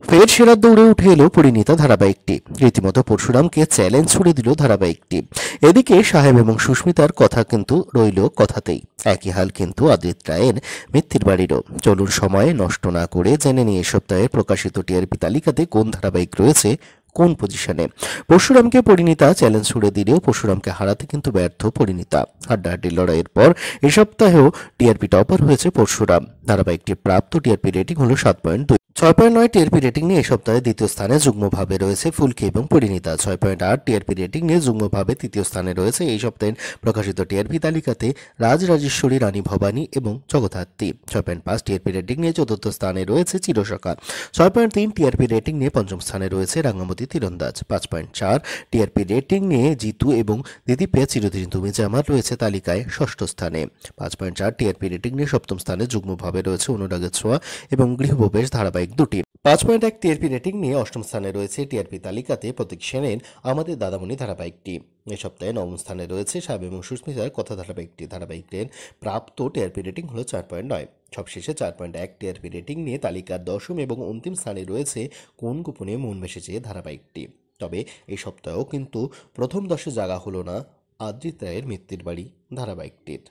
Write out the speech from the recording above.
ফের সেরার দৌড়ে উঠে এলো পরিণীতা ধারাবাহিকটি। রীতিমতো পরশুরামকে চ্যালেঞ্জ ছুড়ে দিল ধারাবাহিকটি। এদিকে সাহেব এবং সুস্মিতার কথা কিন্তু রইল কথাতেই। একই হাল কিন্তু আদিত্য রায়ের মিত্তির বাড়িরও। চলুন সময় নষ্ট না করে জেনে নিয়ে সপ্তাহে প্রকাশিত টিআরপি তালিকাতে কোন ধারাবাহিক রয়েছে কোন পজিশনে। পরশুরামকে পরিণীতা চ্যালেঞ্জ ছুড়ে দিলেও পরশুরামকে হারাতে কিন্তু ব্যর্থ পরিণীতা। হাড্ডাহাড্ডি লড়াইয়ের পর এ সপ্তাহেও টিআরপি টপার হয়েছে পরশুরাম। ধারাবাহিকটির প্রাপ্ত টিআরপি রেটিং হল 7.2। 6.9 টিআরপি রেটিং নিয়ে এ সপ্তাহে দ্বিতীয় স্থানে যুগ্মভাবে রয়েছে ফুলকি এবং পরিণীতা। 6.8 টিআরপি রেটিং নিয়ে যুগ্মভাবে তৃতীয় স্থানে রয়েছে এই সপ্তাহের প্রকাশিত টিআরপি তালিকাতে রাজরাজেশ্বরী, রানী ভবানী এবং জগদ্ধাত্রী। 6.5 টিআরপি রেটিং নিয়ে চতুর্থ স্থানে রয়েছে চিরসখা। 6.3 টিআরপি রেটিং নিয়ে পঞ্চম স্থানে রয়েছে রাঙ্গামতি তীরন্দাজ। 5.4 টিআরপি রেটিং নিয়ে জিতু এবং দিদিপ্রিয়া চিরদিন তুমি যে আমার রয়েছে তালিকায় ষষ্ঠ স্থানে। 5.4 টিআরপি রেটিং নিয়ে সপ্তম স্থানে যুগ্মভাবে রয়েছে অনুরাগের ছোঁয়া এবং গৃহপ্রবেশ ধারাবাহিক দুটি। 5.1 টিআরপি রেটিং নিয়ে অষ্টম স্থানে রয়েছে টিআরপি তালিকাতে প্রতীক সেনের আমাদের দাদামণি ধারাবাহিকটি। এ সপ্তাহে নবম স্থানে রয়েছে সাহেব এবং সুস্মিতার কথা ধারাবাহিকটি। ধারাবাহিকের প্রাপ্ত টিআরপি রেটিং হলো 4.9। সবশেষে 4.1 টিআরপি রেটিং নিয়ে তালিকার দশম এবং অন্তিম স্থানে রয়েছে কোন গোপনে মন ভেসেছে ধারাবাহিকটি। তবে এই সপ্তাহেও কিন্তু প্রথম 10-এ জায়গা হলো না আদ্রিত রায়ের মিত্তির বাড়ি ধারাবাহিকটির।